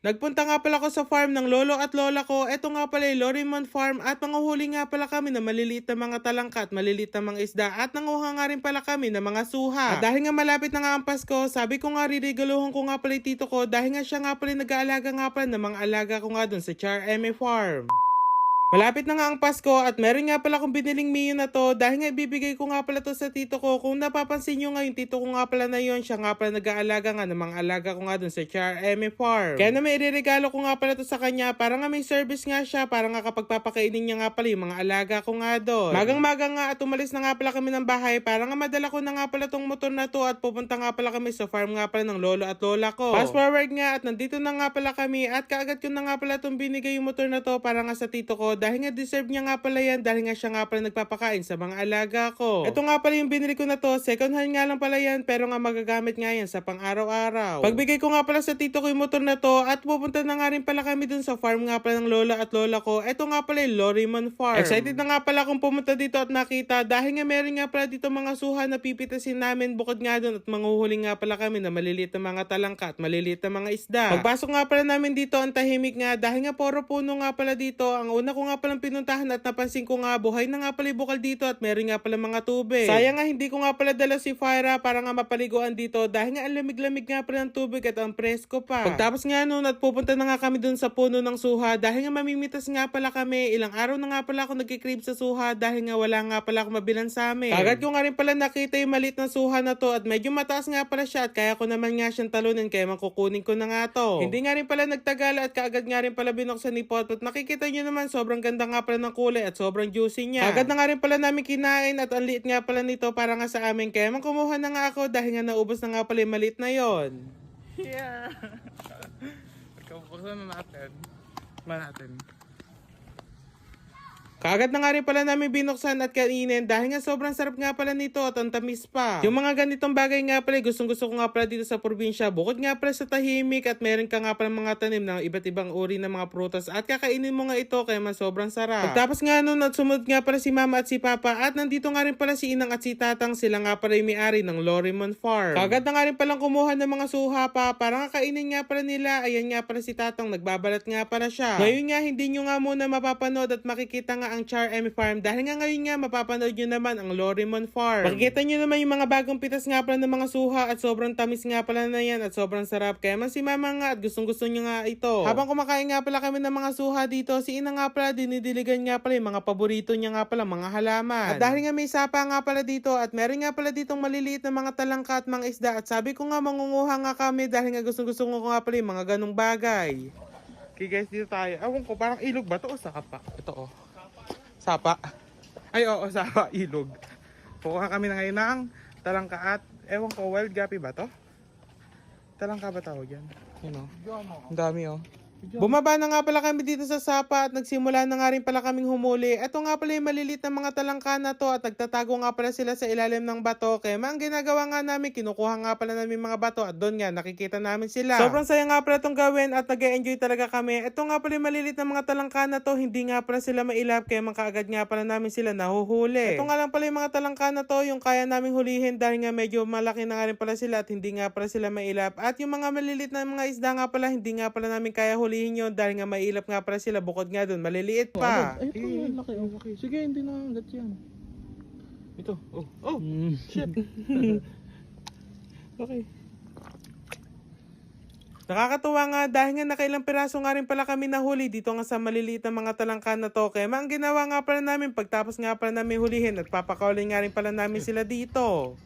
Nagpunta nga pala ako sa farm ng lolo at lola ko. Ito nga pala yung Lorimont Farm at manguhuli nga pala kami ng maliliit na mga talangka at maliliit na mga isda at nanguha nga rin pala kami ng mga suha. At dahil nga malapit na nga ang Pasko, sabi ko nga riregaluhan ko nga pala yung tito ko dahil nga siya nga pala nag-aalaga nga pala ng mga alaga ko nga dun sa Char Eme Farm. Malapit na nga ang Pasko at meron nga pala akong biniling Mio na to dahil nga ibibigay ko nga pala to sa tito ko. Kung napapansin nyo nga yung tito ko nga pala na yon, siya nga pala nag-aalaga nga ng mga alaga ko nga dun sa Char Eme Farm. Kaya na may ireregalo ko nga pala to sa kanya para nga may service nga siya, para nga kapag papakainin niya nga pala yung mga alaga ko nga doon. Magang-maga nga at umalis na nga pala kami ng bahay para nga madala ko na nga pala tong motor na to at pupunta nga pala kami sa farm nga pala ng lolo at lola ko. Fast forward nga at nandito na nga pala kami at kaagad ko na nga pala tong binigay yung motor na to para nga sa tito ko dahil nga deserve niya nga pala yan dahil nga siya nga pala nagpapakain sa mga alaga ko. Ito nga pala yung binili ko na to, second hand nga lang pala yan pero nga magagamit nga yan sa pang araw-araw. Pagbigay ko nga pala sa tito ko yung motor na to at pupunta na nga rin pala kami dun sa farm nga pala ng lola at lola ko. Ito nga pala yung Lorimont Farm. Excited na nga pala akong pumunta dito at nakita dahil nga meron nga pala dito mga suha na pipitasin namin bukod nga dun at manghuhuli nga pala kami na maliliit na mga talangka at maliliit na mga isda. Pagpasok nga pala namin dito ang tahimik nga dahil nga puro puno nga pala dito. Ang una ko nga palang pinuntahan at napansin ko nga buhay na nga pala yung bukal dito at meron nga pala mga tubig. Sayang nga hindi ko nga pala dala si Fyra para nga mapaliguan dito dahil nga ang lamig-lamig nga pala ng tubig at ang presko pa. Pagtapos nga noon at pupunta na nga kami dun sa puno ng suha dahil nga mamimitas nga pala kami. Ilang araw na nga pala ako nagkikrib sa suha dahil nga wala nga pala ako mabilan sa amin. Kagad ko nga rin pala nakita yung maliit na suha na to at medyo mataas nga pala siya at kaya ko naman nga siyang talunin kaya makukunin ko na nga to. Hindi nga rin pala nagtagal at kaagad nga rin pala binuksan ni Potpot. Makikita nyo naman sobrang ganda nga pala ng kulay at sobrang juicy niya. Agad na nga rin pala namin kinain at ang liit nga pala nito para nga sa amin. Kaya man kumuha na nga ako dahil nga naubos na nga pala yung maliit na yon. Yeah. Buksan na natin. Natin. Kaagad na nga rin pala namin binuksan at kainin dahil nga sobrang sarap nga pala nito at ang tamis pa. Yung mga ganitong bagay nga pala gustong gusto ko nga pala dito sa probinsya. Bukod nga pala sa tahimik at meron ka nga pala mga tanim ng iba't ibang uri ng mga prutas at kakainin mo nga ito kaya man sobrang sarap. Pagtapos nga nun at sumunod nga pala si mama at si papa at nandito nga rin pala si inang at si tatang, sila nga pala yung may-ari ng Lorimont Farm. Kaagad na nga rin palang kumuha ng mga suha pa para nga kainin nga pala nila. Ayan nga pala si tatang, nagbabalat nga pala siya. Ngayon nga hindi nyo nga muna mapapanood at makikita nga ang Char Eme Farm dahil nga ngayon nga mapapanood nyo naman ang Lorimont Farm. Makikita nyo naman yung mga bagong pitas nga pala ng mga suha at sobrang tamis nga pala na yan at sobrang sarap. Kaya man si mama nga at gustong gusto nyo nga ito. Habang kumakain nga pala kami ng mga suha dito, si ina nga pala dinidiligan nga pala yung mga paborito niya nga pala mga halaman. At dahil nga may sapa nga pala dito at meron nga pala ditong maliliit na mga talangka at mga isda at sabi ko nga mangunguha nga kami dahil nga gustong gusto ko nga pala yung mga ganong bagay. Okay guys, dito tayo. Ewan ko, parang ilog ba to o sapa? Ito oh. Sapa. Ay oo, sapa, ilog. Kukuha kami na ngayon ng talangka at ewan ko, wild guppy ba to? Talangka ba tawag yan? Yun oh. Ang dami oh. Bumaba na nga pala kami dito sa sapa at nagsimula na nga rin pala kaming humuli. Ito nga pala yung maliliit na mga talangka na to at nagtatago nga pala sila sa ilalim ng bato. Kaya ang ginagawa nga namin, kinukuha nga pala namin mga bato at doon nga nakikita namin sila. Sobrang saya nga pala itong gawin at nag-enjoy talaga kami. Ito nga pala yung maliliit na mga talangka na to, hindi nga pala sila mailap kaya makaagad nga pala namin sila nahuhuli. Ito nga lang pala yung mga talangka na to, yung kaya namin hulihin dahil nga medyo malaki na nga rin pala sila at hindi nga pala sila mailap. At yung mga maliliit na mga isda nga pala, hindi nga pala namin kaya hulihin yun dahil nga mailap nga pala sila bukod nga dun maliliit pa. Ay, ito, laki, okay. Sige, hindi na hanggat yan. Ito, oh, shit. Okay. Nakakatuwa nga dahil nga nakailang piraso nga rin pala kami nahuli dito nga sa maliliit na mga talangka na to. Kaya ang ginawa nga pala namin pagtapos nga pala namin hulihin at papakaulin nga rin pala namin sila dito.